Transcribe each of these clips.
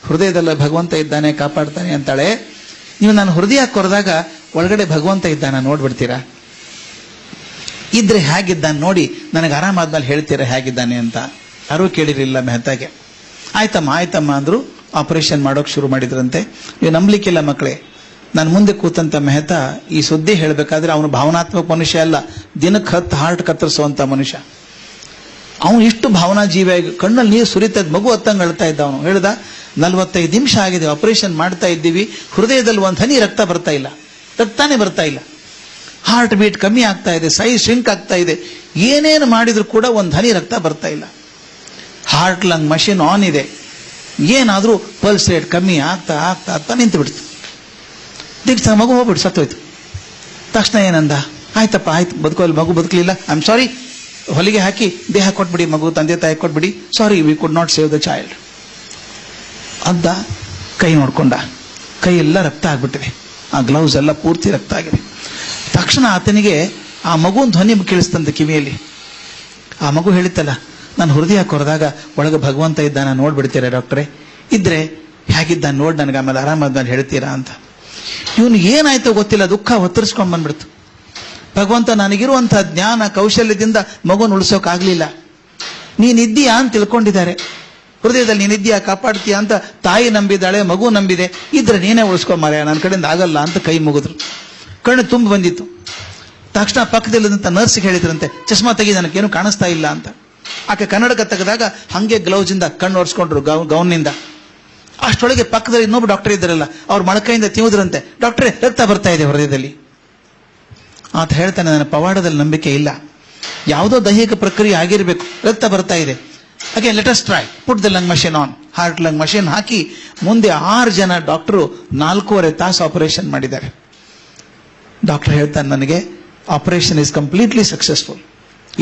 ಹೃದಯದಲ್ಲಿ ಭಗವಂತ ಇದ್ದಾನೆ, ಕಾಪಾಡ್ತಾನೆ ಅಂತಾಳೆ. ನೀವು ನಾನು ಹೃದಯ ಕೊರೆದಾಗ ಒಳಗಡೆ ಭಗವಂತ ಇದ್ದಾನೆ ನೋಡ್ಬಿಡ್ತೀರಾ? ಇದ್ರೆ ಹೇಗಿದ್ದಾನೆ ನೋಡಿ, ನನಗೆ ಆರಾಮಾದ್ಮೇಲೆ ಹೇಳ್ತೀರಾ ಹೇಗಿದ್ದಾನೆ ಅಂತ. ಯಾರೂ ಕೇಳಿರಲಿಲ್ಲ ಮೆಹತಾಗೆ. ಆಯ್ತಮ್ಮ ಅಂದ್ರು. ಆಪರೇಷನ್ ಮಾಡೋಕೆ ಶುರು ಮಾಡಿದ್ರಂತೆ. ನೀವು ನಂಬಲಿಕ್ಕಿಲ್ಲ ಮಕ್ಕಳೇ, ನಾನು ಮುಂದೆ ಕೂತಂತ ಮೆಹತಾ ಈ ಸುದ್ದಿ ಹೇಳಬೇಕಾದ್ರೆ ಅವನು ಭಾವನಾತ್ಮಕ ಮನುಷ್ಯ ಅಲ್ಲ, ದಿನಕ್ಕೆ 10 ಹಾರ್ಟ್ ಕತ್ತರಿಸುವಂತ ಮನುಷ್ಯ. ಅವನು ಇಷ್ಟು ಭಾವನಾ ಜೀವಿಯಾಗಿ ಕಣ್ಣಲ್ಲಿ ನೀರು ಸುರಿತದ ಮಗು ಹತ್ತಂಗೆ ಅಳ್ತಾ ಇದ್ದ. ಅವನು ಹೇಳ್ದ, 45 ನಿಮಿಷ ಆಗಿದೆ, ಆಪರೇಷನ್ ಮಾಡ್ತಾ ಇದ್ದೀವಿ, ಹೃದಯದಲ್ಲಿ ಒಂದು ಹನಿ ರಕ್ತ ಬರ್ತಾ ಇಲ್ಲ, ರಕ್ತಾನೇ ಬರ್ತಾ ಇಲ್ಲ, ಹಾರ್ಟ್ ಬೀಟ್ ಕಮ್ಮಿ ಆಗ್ತಾ ಇದೆ, ಸೈಜ್ ಶ್ರಿಂಕ್ ಆಗ್ತಾ ಇದೆ, ಏನೇನು ಮಾಡಿದ್ರು ಕೂಡ ಒಂದು ಹನಿ ರಕ್ತ ಬರ್ತಾ ಇಲ್ಲ. ಹಾರ್ಟ್ ಲಂಗ್ ಮಷಿನ್ ಆನ್ ಇದೆ, ಏನಾದರೂ ಪಲ್ಸ್ ರೇಟ್ ಕಮ್ಮಿ ಆಗ್ತಾ ಆಗ್ತಾ ಆಗ್ತಾ ನಿಂತು ಬಿಡ್ತು. ದಿಗ್ಸ ಮಗು ಹೋಗ್ಬಿಟ್ಟು ಸತ್ತೋಯ್ತು. ತಕ್ಷಣ ಏನಂದ, ಆಯ್ತಪ್ಪ ಆಯ್ತು, ಬದುಕೋಲ್ಲಿ ಮಗು ಬದುಕಲಿಲ್ಲ, ಐ ಆಮ್ ಸಾರಿ, ಹೊಲಿಗೆ ಹಾಕಿ ದೇಹ ಕೊಟ್ಬಿಡಿ, ಮಗು ತಂದೆ ತಾಯಿ ಕೊಟ್ಬಿಡಿ, sorry we could not save the child ಅಂದ. ಕೈ ನೋಡ್ಕೊಂಡ, ಕೈ ಎಲ್ಲ ರಕ್ತ ಆಗ್ಬಿಟ್ಟಿದೆ, ಆ ಗ್ಲೌಸ್ ಎಲ್ಲ ಪೂರ್ತಿ ರಕ್ತ ಆಗಿದೆ. ತಕ್ಷಣ ಆತನಿಗೆ ಆ ಮಗುವಿನ ಧ್ವನಿ ಕೇಳಿಸ್ತಂತೆ ಕಿವಿಯಲ್ಲಿ. ಆ ಮಗು ಹೇಳಿತ್ತಲ್ಲ, ನಾನು ಹೃದಯ ಕೊರೆದಾಗ ಒಳಗೆ ಭಗವಂತ ಇದ್ದಾನ ನೋಡ್ಬಿಡ್ತೀರಾ ಡಾಕ್ಟ್ರೇ? ಇದ್ರೆ ಹೇಗಿದ್ದಾನೆ ನೋಡಿ, ನನಗೆ ಆಮೇಲೆ ಆರಾಮಾದ್ಮೇಲೆ ಹೇಳ್ತೀರಾ ಅಂತ. ಇವನು ಏನಾಯ್ತೋ ಗೊತ್ತಿಲ್ಲ, ದುಃಖ ಒತ್ತರಿಸ್ಕೊಂಡ್ ಬಂದ್ಬಿಡ್ತು. ಭಗವಂತ ನನಗಿರುವಂತಹ ಜ್ಞಾನ ಕೌಶಲ್ಯದಿಂದ ಮಗುನ ಉಳಿಸೋಕಾಗ್ಲಿಲ್ಲ, ನೀನಿದ್ದೀಯಾ ಅಂತ ತಿಳ್ಕೊಂಡಿದ್ದಾರೆ, ಹೃದಯದಲ್ಲಿ ನೀನಿದ್ದೀಯಾ ಕಾಪಾಡ್ತೀಯಾ ಅಂತ ತಾಯಿ ನಂಬಿದ್ದಾಳೆ, ಮಗು ನಂಬಿದೆ, ಇದ್ರೆ ನೀನೇ ಉಳಿಸ್ಕೊಂಬಾರ, ನನ್ನ ಕಡೆಯಿಂದ ಆಗಲ್ಲ ಅಂತ ಕೈ ಮುಗಿದ್ರು. ಕಣ್ಣು ತುಂಬ ಬಂದಿತ್ತು. ತಕ್ಷಣ ಪಕ್ಕದಲ್ಲಿದ್ದಂತ ನರ್ಸ್ಗೆ ಹೇಳಿದ್ರಂತೆ, ಚಶ್ಮಾ ತೆಗಿ, ನನಗೇನು ಕಾಣಿಸ್ತಾ ಇಲ್ಲ ಅಂತ. ಆಕೆ ಕನ್ನಡಕ ತೆಗೆದಾಗ ಹಂಗೆ ಗ್ಲೌಸ್ ಇಂದ ಕಣ್ಣು ಒರೆಸ್ಕೊಂಡ್ರು ಗೌನ್ನಿಂದ. ಅಷ್ಟೊಳಗೆ ಪಕ್ಕದಲ್ಲಿ ಇನ್ನೊಬ್ಬ ಡಾಕ್ಟರ್ ಇದ್ದಾರಲ್ಲ, ಅವ್ರ ಮೊಳಕೈಯಿಂದ ತಿಂದ್ರಂತೆ, ಡಾಕ್ಟ್ರೇ ರಕ್ತ ಬರ್ತಾ ಇದೆ ಹೃದಯದಲ್ಲಿ. ಆತ ಹೇಳ್ತಾನೆ, ನನ್ನ ಪವಾಡದಲ್ಲಿ ನಂಬಿಕೆ ಇಲ್ಲ, ಯಾವುದೋ ದೈಹಿಕ ಪ್ರಕ್ರಿಯೆ ಆಗಿರಬೇಕು, ರಕ್ತ ಬರ್ತಾ ಇದೆ. ಹಾಗೆ let us try, put the lung machine on. Heart lung machine ಹಾಕಿ ಮುಂದೆ 6 ಜನ ಡಾಕ್ಟರು 4.5 ತಾಸು ಆಪರೇಷನ್ ಮಾಡಿದ್ದಾರೆ. ಡಾಕ್ಟರ್ ಹೇಳ್ತಾನೆ ನನಗೆ, ಆಪರೇಷನ್ ಇಸ್ ಕಂಪ್ಲೀಟ್ಲಿ ಸಕ್ಸಸ್ಫುಲ್.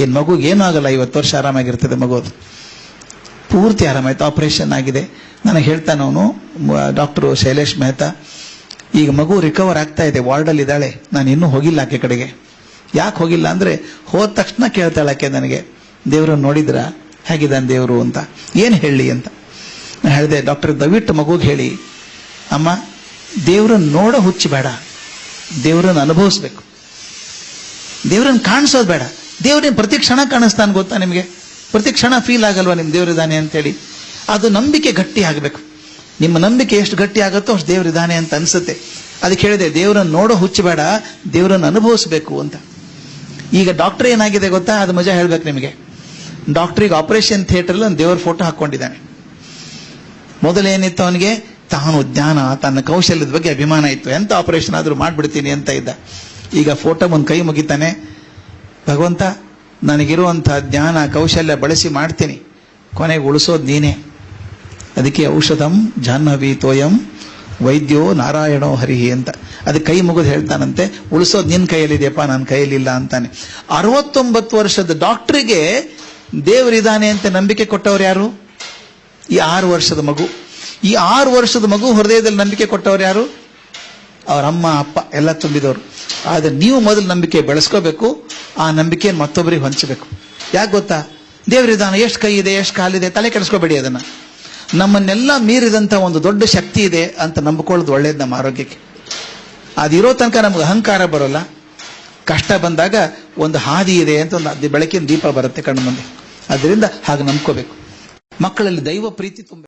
ಏನ್ ಮಗು ಏನೂ ಆಗಲ್ಲ, 50 ವರ್ಷ ಆರಾಮಾಗಿರ್ತದೆ ಮಗುದು, ಪೂರ್ತಿ ಆರಾಮಾಯ್ತು, ಆಪರೇಷನ್ ಆಗಿದೆ. ನನಗೆ ಹೇಳ್ತಾನೆ ಅವನು, ಡಾಕ್ಟರ್ ಶೈಲೇಶ್ ಮೆಹ್ತಾ, ಈಗ ಮಗು ರಿಕವರ್ ಆಗ್ತಾ ಇದೆ, ವಾರ್ಡಲ್ಲಿ ಇದ್ದಾಳೆ, ನಾನು ಇನ್ನೂ ಹೋಗಿಲ್ಲ ಆಕೆ ಕಡೆಗೆ. ಯಾಕೆ ಹೋಗಿಲ್ಲ ಅಂದ್ರೆ, ಹೋದ ತಕ್ಷಣ ಕೇಳ್ತಾಳೆ ಆಕೆ ನನಗೆ, ದೇವ್ರನ್ನ ನೋಡಿದ್ರ, ಹೇಗಿದ್ದಾನೆ ದೇವರು ಅಂತ, ಏನು ಹೇಳಿ ಅಂತ. ನಾನು ಹೇಳಿದೆ, ಡಾಕ್ಟರ್ ದಯವಿಟ್ಟು ಮಗುಗೆ ಹೇಳಿ, ಅಮ್ಮ ದೇವ್ರನ್ನ ನೋಡೋ ಹುಚ್ಚಿ ಬೇಡ, ದೇವ್ರನ್ನ ಅನುಭವಿಸ್ಬೇಕು, ದೇವ್ರನ್ನ ಕಾಣಿಸೋದು ಬೇಡ. ದೇವ್ರನ್ನ ಪ್ರತಿ ಕ್ಷಣ ಕಾಣಿಸ್ತಾನೆ ಗೊತ್ತಾ ನಿಮಗೆ? ಪ್ರತಿ ಕ್ಷಣ ಫೀಲ್ ಆಗಲ್ವಾ ನಿಮ್ ದೇವ್ರಿದ್ದಾನೆ ಅಂತೇಳಿ? ಅದು ನಂಬಿಕೆ ಗಟ್ಟಿ ಆಗಬೇಕು. ನಿಮ್ಮ ನಂಬಿಕೆ ಎಷ್ಟು ಗಟ್ಟಿ ಆಗುತ್ತೋ ಅಷ್ಟು ದೇವ್ರಿದ್ದಾನೆ ಅಂತ ಅನ್ಸುತ್ತೆ. ಅದಕ್ಕೆ ಹೇಳಿದೆ, ದೇವ್ರನ್ನ ನೋಡೋ ಹುಚ್ಚಬೇಡ, ದೇವ್ರನ್ನ ಅನುಭವಿಸ್ಬೇಕು ಅಂತ. ಈಗ ಡಾಕ್ಟರ್ ಏನಾಗಿದೆ ಗೊತ್ತಾ, ಅದು ಮಜಾ ಹೇಳ್ಬೇಕು ನಿಮಗೆ. ಡಾಕ್ಟ್ರಿಗೆ ಆಪರೇಷನ್ ಥಿಯೇಟರ್ ಒಂದು ದೇವ್ರ ಫೋಟೋ ಹಾಕೊಂಡಿದ್ದಾನೆ. ಮೊದಲೇನಿತ್ತು ಅವನಿಗೆ, ತಾನು ಜ್ಞಾನ, ತನ್ನ ಕೌಶಲ್ಯದ ಬಗ್ಗೆ ಅಭಿಮಾನ ಇತ್ತು, ಎಂತ ಆಪರೇಷನ್ ಆದ್ರೂ ಮಾಡ್ಬಿಡ್ತೀನಿ ಅಂತ ಇದ್ದ. ಈಗ ಫೋಟೋ ಒಂದು ಕೈ ಮುಗಿತಾನೆ, ಭಗವಂತ ನನಗಿರುವಂತಹ ಜ್ಞಾನ ಕೌಶಲ್ಯ ಬಳಸಿ ಮಾಡ್ತೀನಿ, ಕೊನೆಗೆ ಉಳಿಸೋದು ನೀನೇ. ಅದಕ್ಕೆ ಔಷಧಂ ಜಾಹ್ನವಿ ತೋಯಂ ವೈದ್ಯೋ ನಾರಾಯಣೋ ಹರಿಹಿ ಅಂತ. ಅದಕ್ಕೆ ಕೈ ಮುಗಿದು ಹೇಳ್ತಾನಂತೆ, ಉಳಿಸೋದು ನಿನ್ನ ಕೈಯಲ್ಲಿದೆಯಪ್ಪ, ನನ್ನ ಕೈಯಲ್ಲಿಲ್ಲ ಅಂತಾನೆ. 69 ವರ್ಷದ ಡಾಕ್ಟ್ರಿಗೆ ದೇವರಿದ್ದಾನೆ ಅಂತ ನಂಬಿಕೆ ಕೊಟ್ಟವ್ರು ಯಾರು? ಈ 6 ವರ್ಷದ ಮಗು. ಈ 6 ವರ್ಷದ ಮಗು ಹೃದಯದಲ್ಲಿ ನಂಬಿಕೆ ಕೊಟ್ಟವ್ರು ಯಾರು? ಅವ್ರ ಅಮ್ಮ ಅಪ್ಪ ಎಲ್ಲ ತುಂಬಿದವರು. ಆದ್ರೆ ನೀವು ಮೊದಲು ನಂಬಿಕೆ ಬೆಳೆಸ್ಕೋಬೇಕು, ಆ ನಂಬಿಕೆಯನ್ನು ಮತ್ತೊಬ್ಬರಿಗೆ ಹಂಚಬೇಕು. ಯಾಕೆ ಗೊತ್ತಾ? ದೇವರಿದ್ದಾನೆ, ಎಷ್ಟು ಕೈ ಇದೆ, ಎಷ್ಟು ಕಾಲಿದೆ, ತಲೆ ಕೆಡಿಸ್ಕೋಬೇಡಿ. ಅದನ್ನ ನಮ್ಮನ್ನೆಲ್ಲ ಮೀರಿದಂತ ಒಂದು ದೊಡ್ಡ ಶಕ್ತಿ ಇದೆ ಅಂತ ನಂಬಿಕೊಳ್ಳೋದು ಒಳ್ಳೇದು ನಮ್ಮ ಆರೋಗ್ಯಕ್ಕೆ. ಅದಿರೋ ತನಕ ನಮ್ಗೆ ಅಹಂಕಾರ ಬರೋಲ್ಲ. ಕಷ್ಟ ಬಂದಾಗ ಒಂದು ಹಾದಿ ಇದೆ ಅಂತ ಒಂದು ಬೆಳಕಿನ ದೀಪ ಬರುತ್ತೆ ಕಣ್ಣು ಮುಂದೆ. ಅದರಿಂದ ಹಾಗೆ ನಂಬ್ಕೋಬೇಕು. ಮಕ್ಕಳಲ್ಲಿ ದೈವ ಪ್ರೀತಿ ತುಂಬ